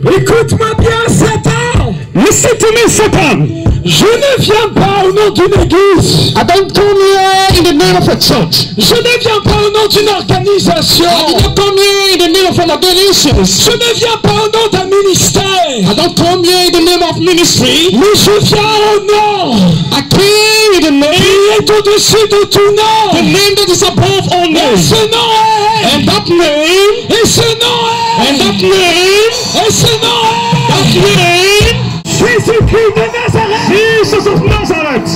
Écoute-moi bien, Satan. Listen to me, Satan. Je ne viens pas au nom d'une église. I don't come here in the name of a church. Je ne viens pas au nom d'une organisation. I do not come here in the name of an organization. Je ne viens pas au nom d'un ministère. I don't come here in the name of ministry. Mais je viens au nom. I came in the name Qui est au-dessus de tout nom. the name that is above all Et names. ce nom est. And that name, Et ce nom est. and that name, Et ce nom that est. name, Jésus-Christ de Nazareth. Jesus of Nazareth.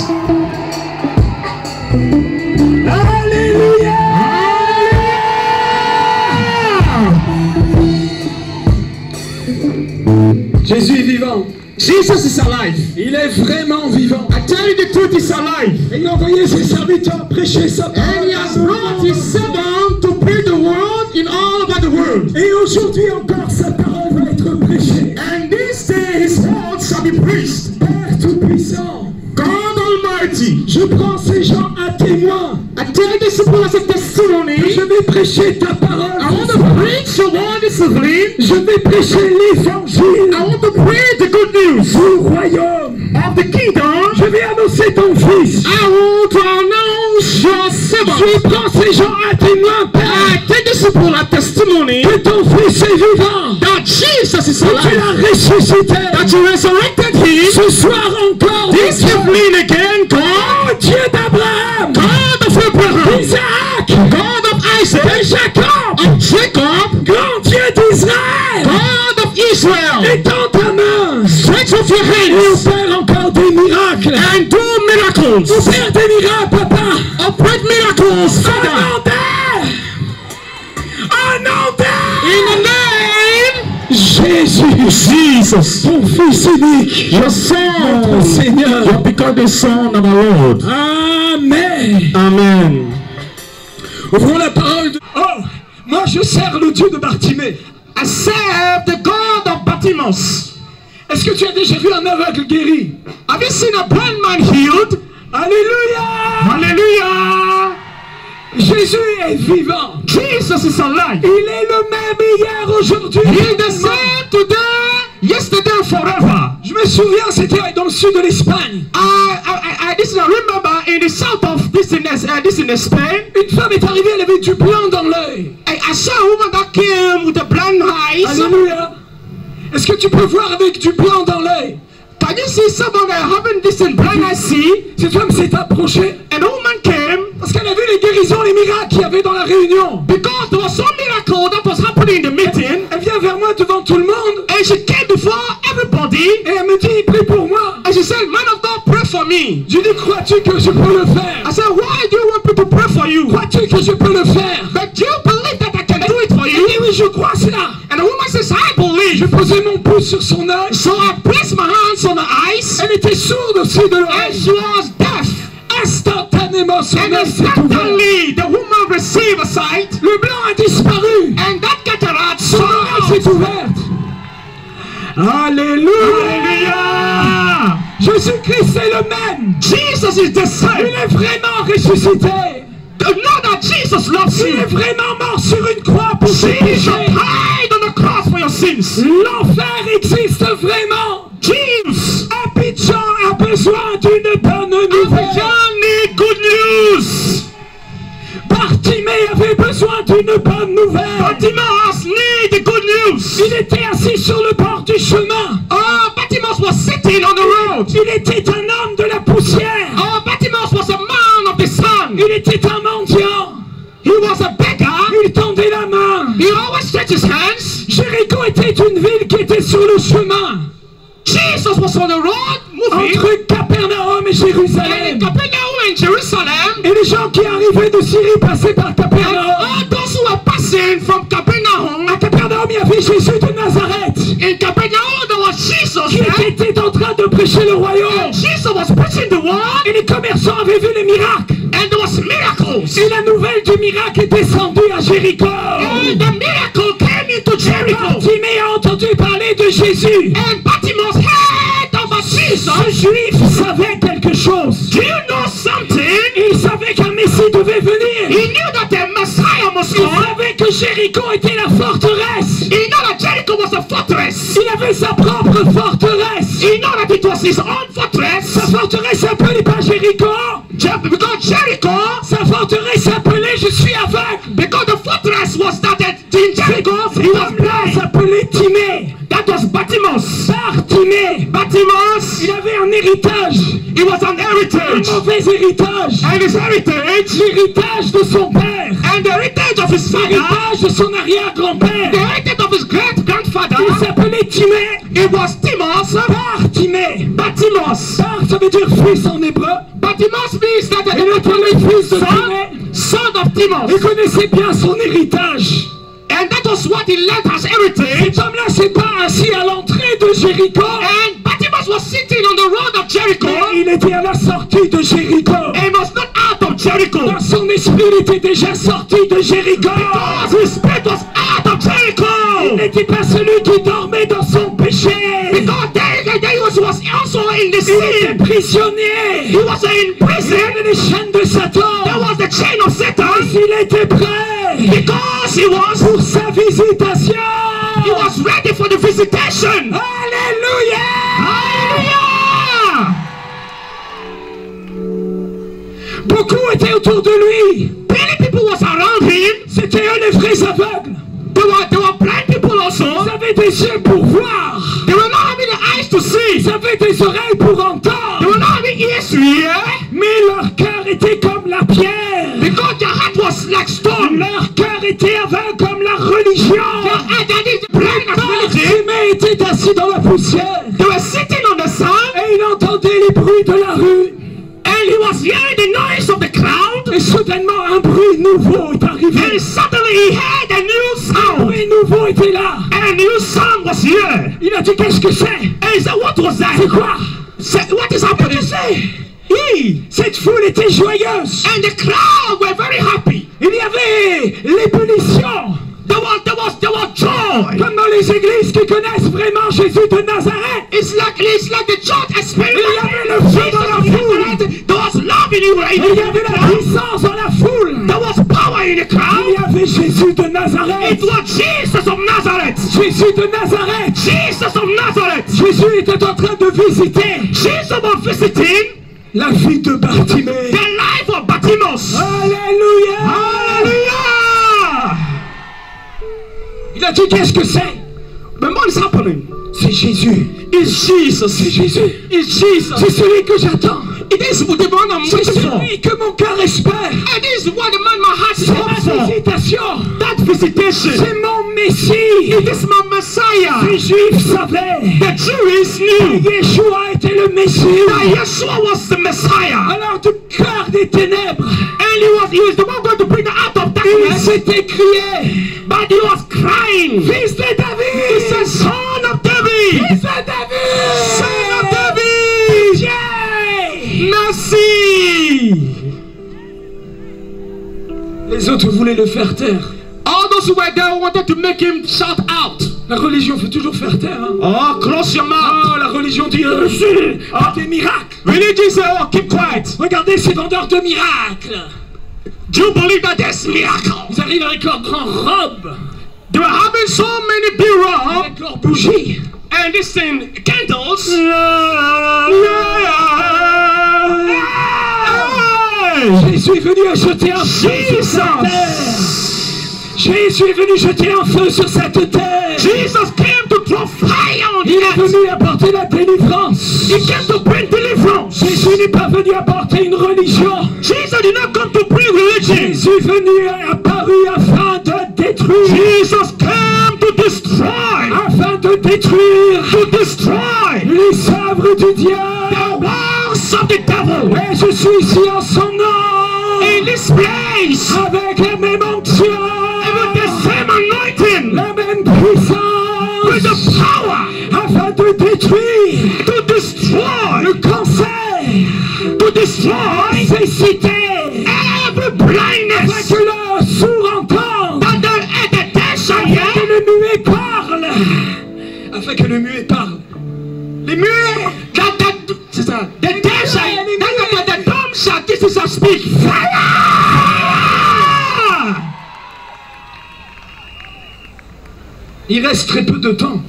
Alléluia. Jésus est vivant. Jesus is alive. Il est vraiment vivant. I tell you the truth, he's alive. Et il a envoyé ses serviteurs prêcher sa And parole. he has brought his servant to preach the word in all over the world. Et aujourd'hui encore, sa parole va être prêchée. And this day his word shall be preached. Père Tout-Puissant, God Almighty, je prends ces gens à témoin. I take this people as a testimony. Je vais prêcher ta parole. I want to preach your word this evening. Je vais prêcher l'évangile I want to preach the good news du royaume. of the kingdom. Je vais annoncer ton fils. I want to announce your servant. Je prends ces gens à témoin, I Père, take this people as testimony que ton fils est vivant. that Jesus is Que tu alive. l'as ressuscité. That you resurrected him. Ce soir encore, This evening again, God, oh Dieu d'Abraham, God of Abraham, d'Isaac, God of Isaac, de Jacob, of Jacob, grand Dieu d'Israël, God of Israel, étends ta main stretch out your et hands opère encore des miracles. and do miracles. Opère des miracles, papa. Operate miracles, Au Father. nom d'elle. Au nom d'elle. In the name Jésus, Jesus, ton fils unique, your notre Son, Seigneur. your begotten Son of our Lord. Amen. Amen. Ouvrons la parole de... Oh, moi je sers le Dieu de Bartimée. I serve the God of Bartimaeus. Est-ce que tu as déjà vu un aveugle guéri? Have you seen a blind man healed? Alléluia. Hallelujah. Jésus est vivant. Jesus is alive. Il est le même hier, aujourd'hui. He is the same today, yesterday, forever. Je me souviens, c'était dans le sud de l'Espagne. I remember in the south of this in Spain. Une femme est arrivée, elle avait du blanc dans l'œil. I saw a woman that came with a blind eyes. Alléluia. Est-ce que tu peux voir avec du blanc dans l'œil? Can you see someone having this in blind eye see? Cette femme s'est approchée And a woman came parce qu'elle a vu les guérisons, les miracles qu'il y avait dans la réunion. because there was some miracle that was happening in the meeting. Elle vient vers moi devant tout le monde And she came before everybody. et elle me dit, prie pour moi. And she said, man of God, pray for me. Je dis, crois-tu que je peux le faire? I said, why do you want me to pray for you? Crois-tu que je peux le faire? But do you believe that I can do it for Elle you? dit, oui, je crois cela. And the woman says, I Je believe. posais mon pouce sur son œil. So I placed my hands on her eyes. Elle était sourde aussi de And l'oreille. she was deaf. Instantanément, son And œil s'est ouvert. instantly, the woman received a sight. Le blanc a disparu. And that cataract Son saw oreille s'est ouverte. Alléluia. Jésus-Christ est le même. Jesus is the Il same. est vraiment ressuscité. Know that Jesus loves Il est you. vraiment mort sur une croix pour ses Jesus péchés. died on the cross for your sins. L'enfer existe vraiment. Jesus, Abidjan a besoin d'une bonne nouvelle. Abidjan need good news. Bartimée avait besoin d'une bonne nouvelle. Bartimaeus need the good news. Il était assis sur le bord du chemin. Oh, Bartimaeus was sitting on the road. Il était un homme de la poussière. Oh, Bartimaeus was a man of the sun. Il était un mendiant. He was a beggar. Il tendait la main. He always stretched his hands. Jéricho était une ville qui était sur le chemin Jesus was on the road moving. entre Capernaum et And in Jérusalem. Capernaum and Jerusalem. Et les gens qui arrivaient de Syrie passaient par And Capernaum. all those who were passing from À Capernaum. Capernaum, il y avait Jésus de Nazareth In Capernaum, there was Jesus qui there. était en train de de prêcher le royaume. Jesus was preaching the word. Et les commerçants avaient vu les miracles. And there was miracles. Et la nouvelle du miracle est descendue à Jéricho. And the miracle came into Jericho. Bartimée a entendu parler de Jésus. And Bartimaeus heard of Jesus. Ce juif savait quelque chose. Do you know something? Il savait qu'un Messie devait venir. He knew that the Messiah must Il come. savait que Jéricho était la forteresse. He knew that Jericho was a fortress. Il avait sa propre forteresse. He knew that it was his own fortress. Sa forteresse s'appelait pas Jéricho. Because Jericho, Sa forteresse s'appelait Je suis aveugle. because the fortress was that in Jericho, he was Là blind. s'appelait Timée. That was Bartimaeus. Bartimée. Bartimaeus, Il avait un héritage. he was an Un heritage. mauvais héritage. And his heritage, L'héritage de son père. and the heritage of his father, L'héritage de son arrière-grand-père. the heritage of his great-grandfather, Il s'appelait Timée. it was Timaeus. Bartimée. Bartimaeus. Bar, ça veut dire fils en hébreu. Bartimaeus means that Il était le fils de Timée. son of Timaeus. Il connaissait bien son héritage. And that was what he learned as Cet heritage. homme-là s'est pas assis à l'entrée de Jéricho. And Bartimaeus was sitting on the road of Jericho. Mais il était à la sortie de Jéricho. And was not out of Jericho. Dans son esprit, il était déjà sorti de Jéricho. Because his spirit was out of Il Jericho. n'était pas celui qui dormait dans son péché. Because there was also in the Il était sin. prisonnier. He was in Il prison. avait les chaînes de Satan. There was the chain of Satan. Il était prêt Because he pour sa visitation. was ready for the visitation. Alléluia. Hallelujah! Beaucoup étaient autour de lui. Many people was around him. C'était eux les vrais aveugles. There were blind people also. Ils avaient des yeux pour voir. They were not having the eyes to see. Ils avaient des oreilles pour They entendre. were not having ears to hear. Mais leur cœur était comme la pierre. Because their heart was like stone. Leur cœur était aveugle comme la religion. Their heart is blind as religion. Bartimée était assis dans la poussière. They were sitting on the sand. Et il entendait les bruits de la rue. And he was hearing the noise of the crowd. Et soudainement, un bruit nouveau est arrivé. And suddenly he heard a new Un sound. bruit nouveau était là. And a new sound was here. Il a dit, qu'est-ce que c'est? And he said, what was that? C'est quoi? Said, what is happening? Cette foule était joyeuse. And the crowd were very happy. Il y avait l'ébullition. There was joy. Comme dans les églises qui connaissent vraiment Jésus de Nazareth. It's like the church experience. Il y avait le feu dans la foule. There was love in you. Il y avait la puissance dans la foule. There was power in the Il crowd. y avait Jésus de Nazareth. It was Jesus of Nazareth. Jésus de Nazareth. Jesus of Nazareth. Jésus était en train de visiter Jesus was visiting la vie de Bartimée. the life of Bartimaeus. Alléluia. Hallelujah. Il a dit, qu'est-ce que c'est? But what is happening? C'est Jésus. It's Jesus. C'est Jésus. It's Jesus. C'est celui que j'attends. It is the one I'm C'est waiting for. celui que mon cœur espère. And this is what the man my heart is C'est hoping ma for. visitation. That visitation. C'est mon Messie. It is my Messiah. Les Juifs savaient. The Jews knew Yeshua était le Messie. that Yeshua was the Messiah. Alors du cœur des ténèbres, And he was the one going to bring them out of il darkness. s'était crié, But he was crying. fils de He David, said, Son of David. fils de David, Son of David. Pitié. Mercy. Les autres voulaient le faire taire. All those who were there wanted to make him shout out. La religion faut toujours faire taire. Hein. Oh, close your mouth. Ah, la religion dit des miracles. Religion say, oh, keep quiet. Regardez ces vendeurs de miracles. Do you believe that there's miracle? Ils arrivent avec leurs grandes robes, They were having so many big robes avec leurs bougies. and this thing, candles. Jésus est venu jeter un feu sur cette terre. Jésus est venu jeter un feu sur cette terre. Jesus came to throw fire on Il est the earth. venu apporter la délivrance. He came to bring deliverance. Jésus n'est pas venu apporter une religion. Jesus did not come to bring religion. Jésus est venu apparu afin de détruire. Jesus came to destroy. Afin de détruire To destroy les œuvres du diable. the works of the devil. Et je suis ici en son nom. In this place, Avec la même onction. with the same anointing, La même puissance. with the power Afin de détruire to destroy destroy ces cités, every afin blindness, que le sourd entende, that the dead shall afin que hear, le muet parle, afin que le muet parle. the muet, the dead shall, the dumb shall, this is a speak. Fire! Il reste très peu de temps.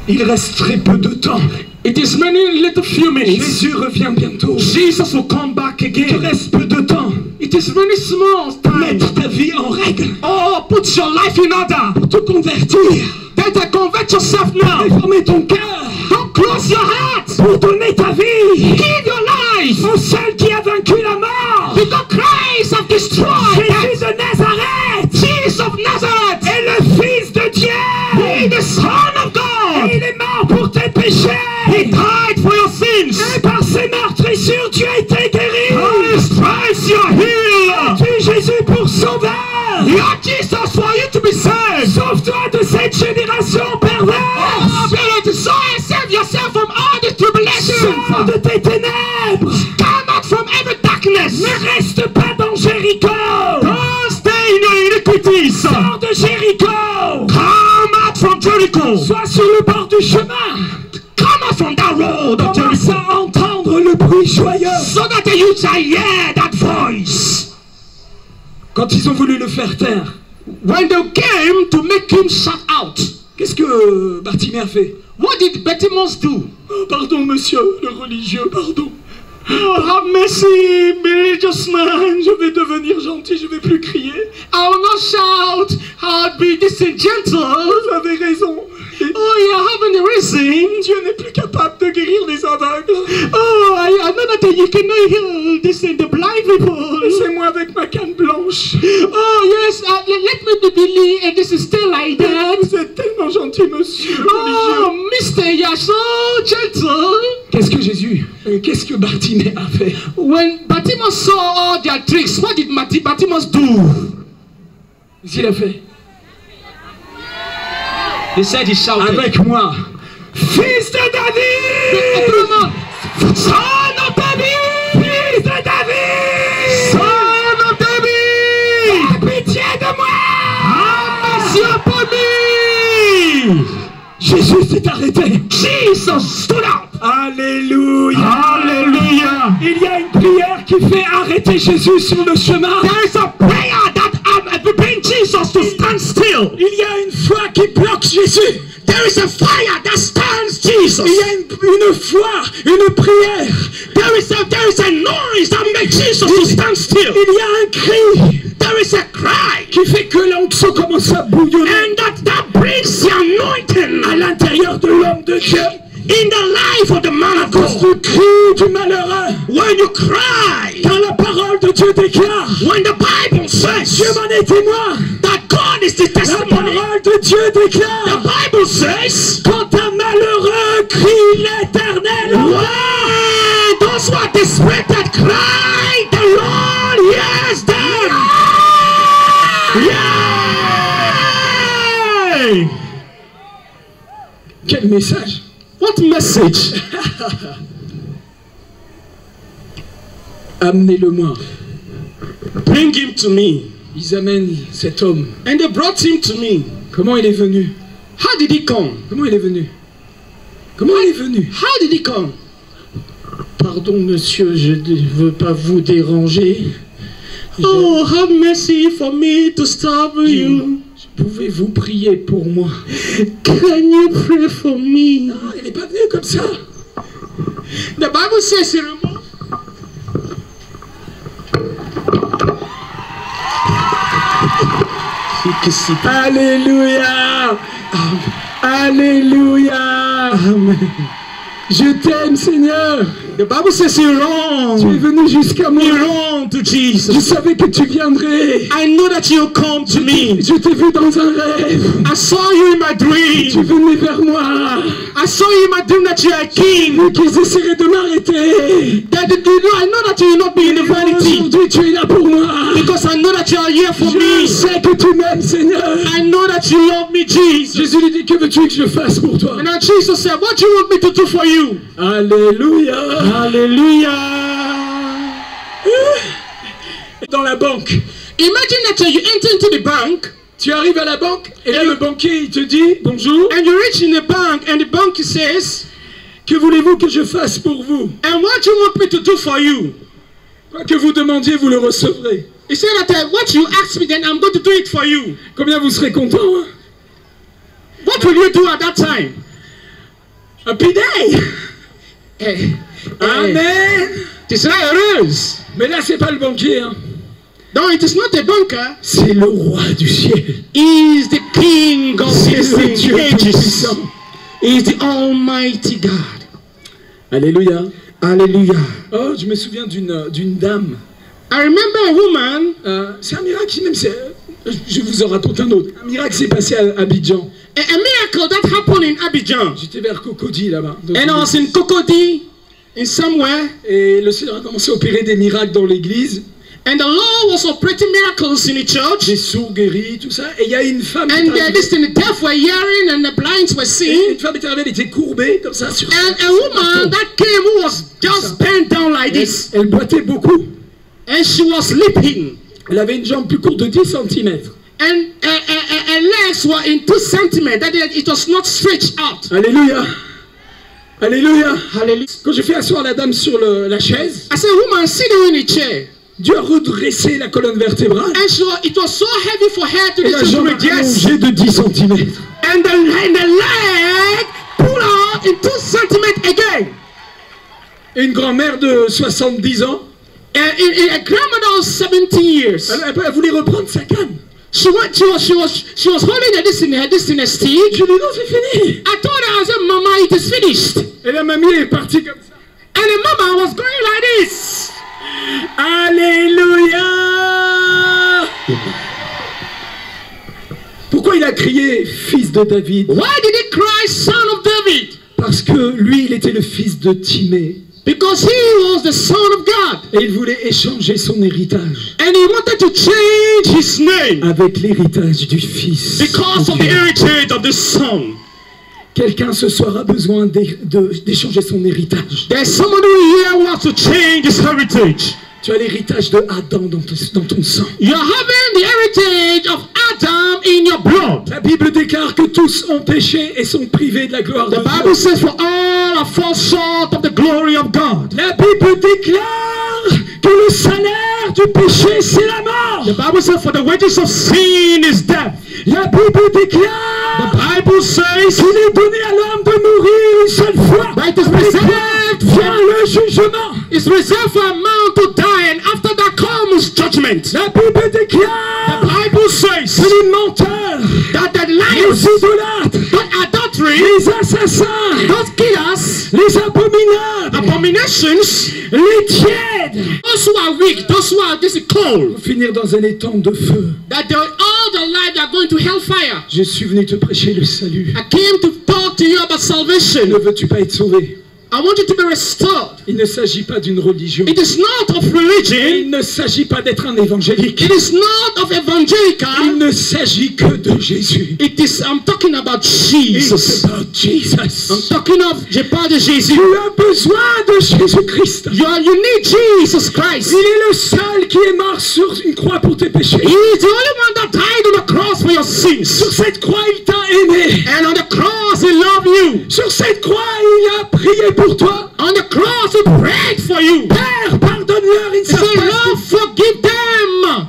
Il reste très peu de temps. It is many little few minutes. Jésus revient bientôt. Jesus will come back Il again. reste peu de temps. It is very small time. Mettre ta vie en règle. Oh, put your life in order. Pour te convertir. Then convert yourself now. Réformer ton cœur. Don't close your heart. Pour donner ta vie. Give your life. Au seul qui a vaincu la mort. Because Christ have destroyed Jésus de Nazareth. Jesus of Nazareth. Est le Fils de Dieu. He is the Son of God. Et il est mort pour tes péchés. He died for your sins. Et par ses meurtrissures, tu as été guéri. By His stripes you are healed. Tu Jésus pour sauveur. You are Jesus for you to be saved. Sauve-toi de cette génération Oh, perverse. better to save yourself from all the Sors tribulation. de tes ténèbres. Come out from every darkness. Ne reste pas dans Jéricho. Don't stay in your iniquities. Sors de Jéricho. Come out from Jericho. Sois sur le bord du chemin. Come out from that road of Commence Jericho. à entendre le bruit joyeux. So that you shall hear that voice. Quand ils ont voulu le faire taire, When they came to make him shout out, qu'est-ce que Bartimée a fait? what did Bartimaeus do? Oh, pardon, monsieur le religieux, pardon. Oh, have mercy, religious man. Je vais devenir gentil, je vais plus crier. I will not shout. I'll be gentle. Vous avez raison. Oh, you haven't the reason. Dieu n'est plus capable de guérir les aveugles. Oh, I know that you cannot heal this in the blind people. Laissez-moi avec ma canne blanche. Oh, yes, let me believe, and this is still like that. Vous êtes tellement gentil, monsieur le Oh, religieux. mister, you are so gentle. Qu'est-ce que Bartimée a fait? When Bartimaeus saw all their tricks, what did Bartimaeus do? Qu'est-ce qu'il a fait? He said he shouted. Avec moi, fils de David! Son of David! Fils de David! Son of David! Aie pitié de moi! Mercy upon me! Jésus s'est arrêté. Jesus stood up. Alléluia! Hallelujah! Il y a une prière qui fait arrêter Jésus sur le chemin. There is a prayer that brings Jesus to stand still. Il y a une foi qui bloque Jésus. There is a fire that stands Jesus. Il y a une foi, une prière. There is a noise that makes Jesus to stand still. Il y a un cri There is a cry. qui fait que l'onction commence à bouillonner And that brings the anointing à l'intérieur de l'homme de Dieu. in the life of the man of Cause God. du cri du malheureux. When you cry, Quand la parole de Dieu déclare, when the Bible says Dieu m'en est témoin. that God is the La testimony, parole de Dieu the déclare, Bible says, quand un malheureux crie l'Éternel, when those who are desperate that cry, the Lord hears them. Yay! quel message! What message? Amenez-le-moi. Bring him to me. Ils amènent cet homme. And they brought him to me. Comment il est venu? How did he come? Comment il est venu? Comment il est venu? How did he come? Pardon, monsieur, je ne veux pas vous déranger. Oh, have mercy for me to stop you. Pouvez-vous prier pour moi? Can you pray for me? Non, il n'est pas venu comme ça. The Bible says he removed. Alléluia. Alléluia. Amen. Je t'aime, Seigneur. The Bible says he Tu es ran. venu jusqu'à moi. He ran to Je Jesus. savais que tu viendrais. I know that you'll come to me. Je t'ai vu dans un rêve. I saw you in my Tu dream. venais vers moi. I saw you in my dream that you are a king. Mais qu'ils essaieraient de m'arrêter. I know that you will not be in the vanity. Aujourd'hui, tu es là pour moi. Because I know that you are here for Je me. sais que tu m'aimes, Seigneur. I know that you love me, Jesus. Jésus lui dit, que veux-tu que je fasse pour toi? And now Jesus said, what do you want me to do for you? you. Alléluia. Alléluia. Dans la banque. Imagine that you enter into the bank. Tu arrives à la banque et là le banquier il te dit bonjour. And you reach in the bank and the bank says, que voulez-vous que je fasse pour vous? And what you want me to do for you? Quoi que vous demandiez, vous le recevrez. He said that what you ask me, then I'm going to do it for you. Combien vous serez content? Hein? What will you do at that time? Happy day. Amen. Tu seras heureuse. Mais là c'est pas le banquier. Hein. No, it is not a banker. C'est le roi du ciel. He is the King of the ages. He is the Almighty God. Alléluia. Alléluia. Oh, je me souviens d'une dame. I remember a woman. C'est un miracle, même je vous en raconte un autre. Un miracle s'est passé à Abidjan. A miracle that happened in Abidjan. J'étais vers Cocody là-bas. And I was in Cocody, in somewhere. Et le Seigneur a commencé à opérer des miracles dans l'église. And the Lord was operating miracles in the church. Des sourds guéris, tout ça. Et il y a une femme. And the deaf were hearing and the blinds were seeing. Une femme est arrivée, elle était courbée comme ça sur. And a woman that came who was just bent down like this. Elle boitait beaucoup. And she was leaping. Elle avait une jambe plus courte de 10 cm. And her legs were in 2 centimeters. That it was not stretched out. Alléluia. Alléluia. Hallelujah. Quand j'ai fait asseoir la dame sur la chaise. I said, woman, sit down in a chair. Dieu a redressé la colonne vertébrale. And so it was so heavy for her to et la jambe allongée de 10 cm. And the leg pulled out in 2 centimeters again. Et une grand-mère de 70 ans. A grandmother of 70 years. Elle voulait reprendre sa canne. She was holding this in a stick. Je dis non, c'est fini. I told her, I said, Mama, it is finished. Et la mamie est partie comme ça. And the mama was going like this. Alléluia. Pourquoi il a crié fils de David? Why did he cry son of David? Parce que lui, il était le fils de Timée. Because he was the son of God. Et il voulait échanger son héritage. And he wanted to change his name. Avec l'héritage du fils. Because of the heritage of the son. Quelqu'un ce soir a besoin d'échanger son héritage. There's someone who here wants to change his heritage. Tu as l'héritage de Adam dans ton sang. You're having the heritage of Adam in your blood. La Bible déclare que tous ont péché et sont privés de la gloire de Dieu. The Bible says for all are fall short of the glory of God. La Bible déclare que le salaire du péché c'est la mort. The Bible says for the wages of sin is death. La Bible déclare, the Bible says, qu'il est donné à l'homme de mourir une seule fois. But it is reserved vient le jugement. It's reserved for a man to die, and after that comes judgment. La Bible déclare, the Bible says, que les menteurs, that the liars, les idolâtres, the adultery, les assassins, those killers, les abominables, abominations, les tièdes, those who are weak, those who are cold, vont finir dans un étang de feu. That all their life they are going to hellfire. Je suis venu te prêcher le salut. I came to talk to you about salvation. Ne veux-tu pas être sauvé? I want you to be restored. Il ne s'agit pas d'une religion. It is not of religion. Il ne s'agit pas d'être un évangélique. It is not of evangelical. Il ne s'agit que de Jésus. It is. I'm talking about Jesus. It's about Jesus. I'm talking of Jésus. Tu as besoin de Jésus-Christ. You need Jesus Christ. Il est le seul qui est mort sur une croix pour tes péchés. He is the only one that died on the cross for your sins. Sur cette croix, il t'a aimé. And on the cross, he loved you. Sur cette croix, il a prié pour toi. On the cross, he prayed for you. Père, pardonne-leur, ils ne savent pas. Lord, forgive them.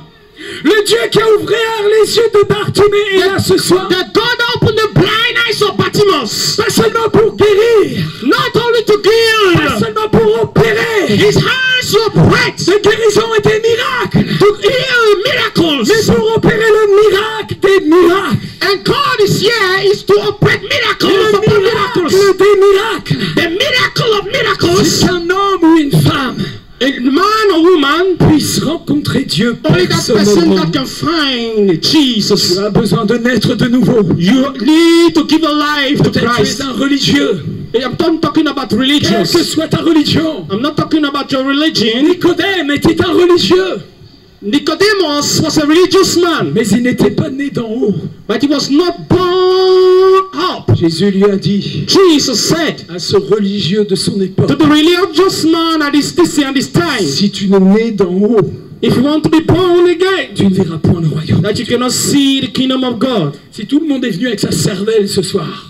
Le Dieu qui a ouvert les yeux de Bartimée est là ce soir. The God opened the blind eyes of Bartimaeus. Pas seulement pour guérir. Not only to heal. Pas seulement pour opérer. His hands were bright. Des guérisons et des miracles. To heal miracles. Mais pour opérer le miracle des miracles. And God is here is to operate miracles upon miracles. Des miracles. The miracle of miracles. C'est qu'un homme ou une femme, a man or woman, puisse rencontrer Dieu only that person personnellement. that can find Jesus. Tu as besoin de naître de nouveau. You need to give a life to Peut-être Christ. tu es un religieux. I'm not talking about religion. Quelle que soit ta religion. I'm not talking about your religion. Nicodème était un religieux. Nicodemus was a religious man, mais il n'était pas né d'en haut. but he was not born up. Jésus lui a dit Jesus said à ce religieux de son époque, to the religious man at this time, si tu n'es né d'en haut, if you want to be born again, tu ne verras point le royaume. that you cannot see the kingdom of God. Si tout le monde est venu avec sa cervelle ce soir,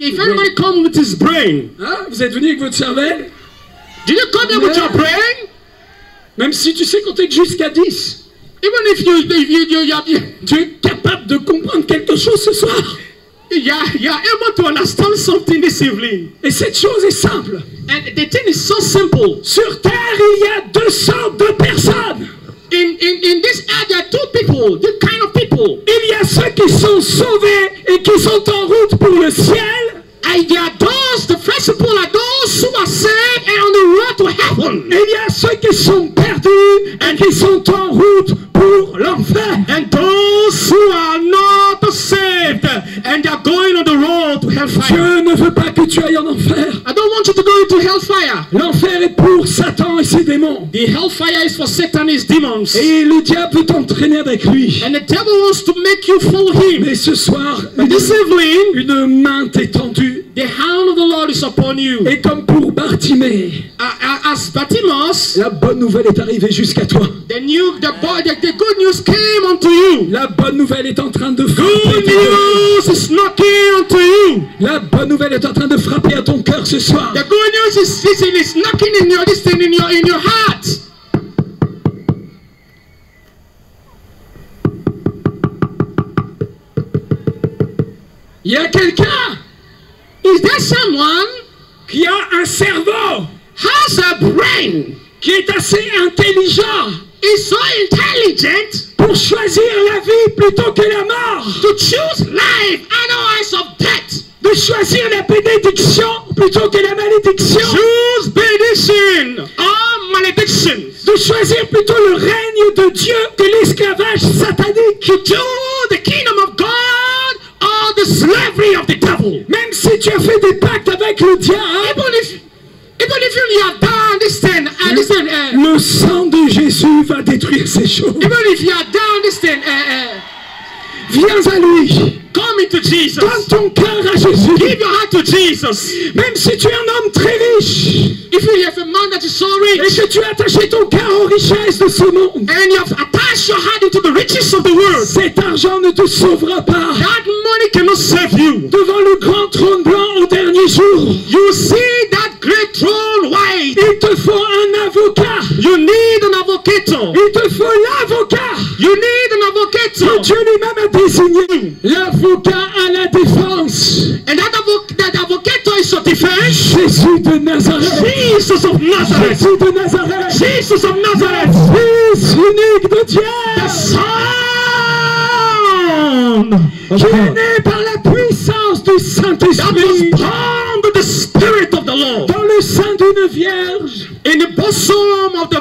If everybody comes with his brain, hein, vous êtes venu avec votre cervelle? did you come here with your brain? Même si tu sais compter jusqu'à 10, Even if you tu es capable de comprendre quelque chose ce soir. you're able to understand something this evening. Et cette chose est simple. And the thing is so simple. Sur terre, il y a deux sortes de personnes. In this earth, there are two people, two kind of people. Il y a ceux qui sont sauvés et qui sont en route pour le ciel. And there are those, the first people are those who are saved and on the road to heaven. Et il y a ceux qui sont perdus et qui sont en route pour l'enfer. And those who are not saved and they are going on the road to hellfire. Dieu ne veut pas que tu ailles en enfer. I don't want you to go into hellfire. L'enfer est pour Satan et ses démons. The hellfire is for Satan and his demons. Et le diable veut t'entraîner avec lui. And the devil wants to make you follow him. Mais ce soir, This evening, une main t'est tendue. the hand of the Lord is upon you. Et comme pour Bartimée, As Bartimaeus, la bonne nouvelle est arrivée jusqu'à toi. the good news came unto you. La bonne nouvelle est en train de Good frapper. news is knocking unto you. La bonne nouvelle est en train de frapper à ton cœur ce soir. The good news is knocking in your heart. Il y a quelqu'un Is there someone qui a un cerveau has a brain, qui est assez intelligent is so intelligent pour choisir la vie plutôt que la mort, to choose life otherwise of death, de choisir la bénédiction plutôt que la malédiction, choose benediction or malediction, de choisir plutôt le règne de Dieu que l'esclavage satanique, to choose the kingdom of God or the slavery of the devil. même si tu as fait des pactes avec le diable. Even if you have done this thing, Le sang de Jésus va détruire ces choses. even if you have done this thing, Viens à lui. come into Jesus. Donne ton cœur à Jésus. Give your heart to Jesus. Même si tu es un homme très riche If you have a man that is so et rich que tu as attaché ton cœur aux richesses de ce monde, and you have attached your heart into the riches of the world, cet argent ne te sauvera pas. that money cannot save you. Devant le grand trône blanc au dernier jour, You see that great throne white. il te faut un avocat. You need an advocate. Il te faut l'avocat You need an que advocate. Dieu lui-même a désigné. L'avocat à la défense. And that advocate is your defense. Jésus de Nazareth. Jesus of Nazareth. Jésus de Nazareth. Jesus of Nazareth. Fils unique de Dieu. The Son Qui est né par la puissance du that Saint-Esprit. was born with the Spirit of the Lord. Dans le sein d'une vierge. In the bosom of the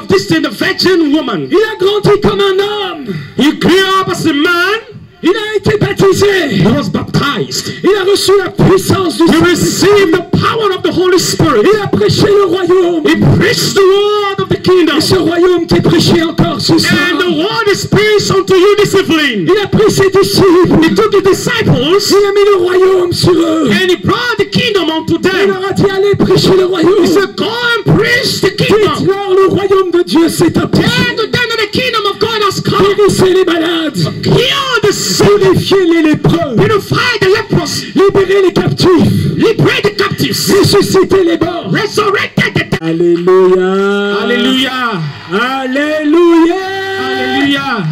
virgin woman. Il a grandi comme un homme. He grew up as a man. Il a été baptisé. He was baptized. Il a reçu la puissance du He Saint-Esprit. received the power of the Holy Spirit. Il a prêché le royaume. He preached the word of the kingdom. Et ce royaume t'est prêché encore ce soir. And the word is preached unto you this evening. Il a pris ses disciples. He took the disciples Il a mis le royaume sur eux. and he brought the kingdom unto Il them. leur a dit allez prêcher le He royaume. said, go and preach the kingdom. Dites-leur le royaume de Dieu s'est approché. Tell to them that the kingdom of God has come. Guérissez les malades. Heal the sick. Purifiez les lépreux. Purify the lepers. Libérez les captifs. Liberate the captives. Ressuscitez les morts. Resurrected the dead. Alléluia. Hallelujah. Alléluia. Hallelujah.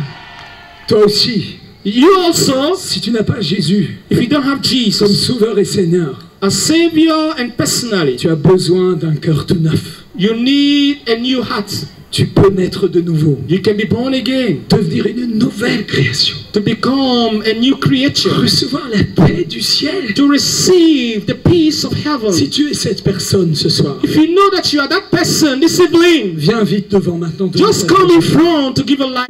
Toi aussi, You also, si tu n'as pas Jésus if you don't have comme Jesus sauveur et Seigneur, as Savior and personally, tu as besoin d'un cœur tout neuf. you need a new heart. Tu peux naître de nouveau, You can be born again, devenir une nouvelle création, to become a new creature, recevoir la paix du ciel. to receive the peace of heaven. Si tu es cette personne ce soir, If you know that you are that person this evening, viens vite devant maintenant. just come in front to give a life.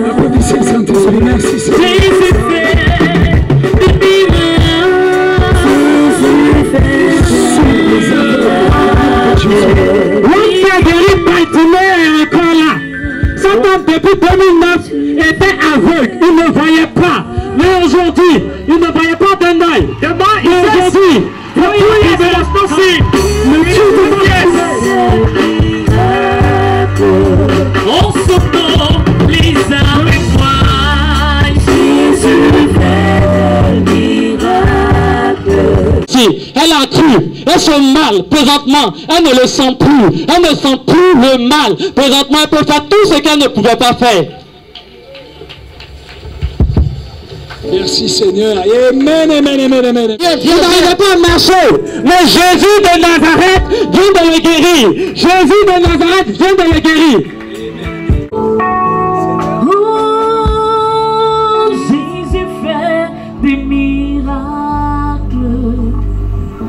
Applaudissez le Saint-Esprit. Merci Seigneur. depuis 2009, était aveugle. Il ne voyait pas. Mais aujourd'hui, il ne voyait pas d'un œil. Mais aujourd'hui, le Dieu de on s'entend les uns avec moi. Jésus fait des miracles. Si elle a cru, et son mal, présentement, elle ne le sent plus. Elle ne sent plus le mal. Présentement, elle peut faire tout ce qu'elle ne pouvait pas faire. Merci Seigneur. Amen, amen, amen, amen. Il n'arrivait pas à marcher. Mais Jésus de Nazareth vient de le guérir. Jésus de Nazareth vient de le guérir. Oh, Jésus fait des miracles.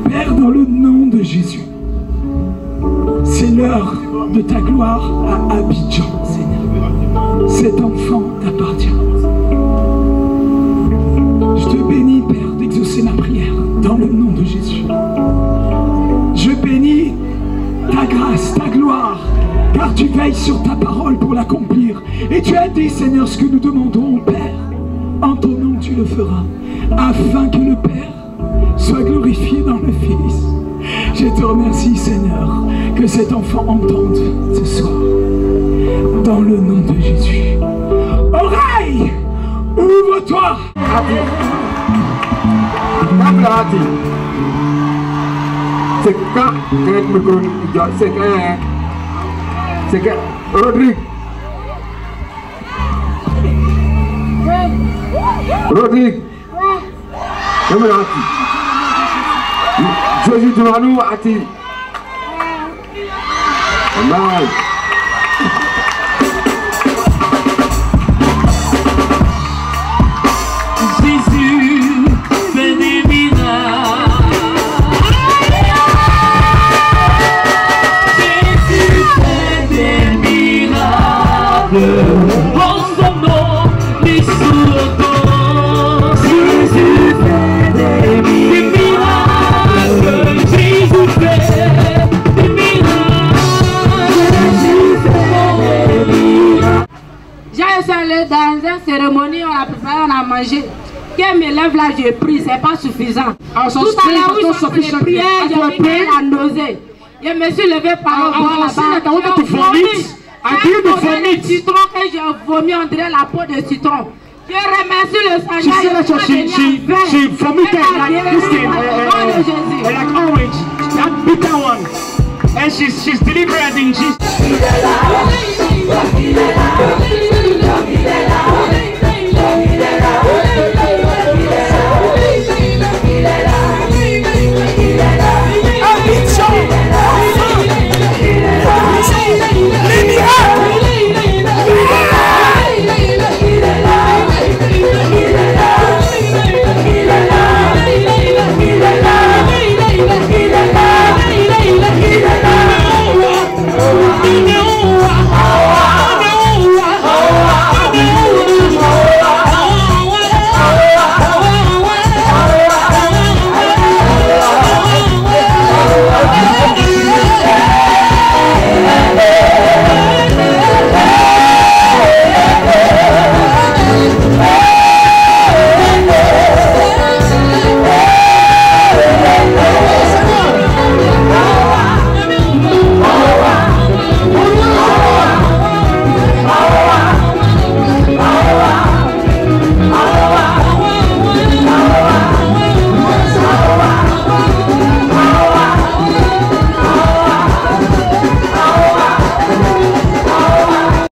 Père, dans le nom de Jésus, c'est l'heure de ta gloire à Abidjan, Seigneur. Cet enfant t'appartient. Je te bénis, Père, d'exaucer ma prière dans le nom de Jésus. Je bénis ta grâce, ta gloire, car tu veilles sur ta parole pour l'accomplir. Et tu as dit, Seigneur, ce que nous demandons au Père, en ton nom tu le feras, afin que le Père soit glorifié dans le Fils. Je te remercie, Seigneur, que cet enfant entende ce soir, dans le nom de Jésus. Oreille, ouvre-toi. C'est quand c'est que Rodrigue. Rodrigue. Jésus de nous a dit. Amen. Jésus fait des miracles. Jésus fait des miracles. En son nom, les sourds dansent. Jésus fait des miracles. Jésus fait des miracles. Jésus fait des miracles. J'ai allé dans une cérémonie, on a préparé, on a mangé. Quand mes lèvres là, j'ai pris, c'est pas suffisant. Tout à l'heure, où je faisais prière, j'ai pris la nausée. Je me suis levé par le bord là-bas. J'ai vomi le citron que j'ai vomi, on dirait la peau de citron. Je remercie le Seigneur. She vomited like this thing, like orange, that bitter one. And she's delivered in Jesus.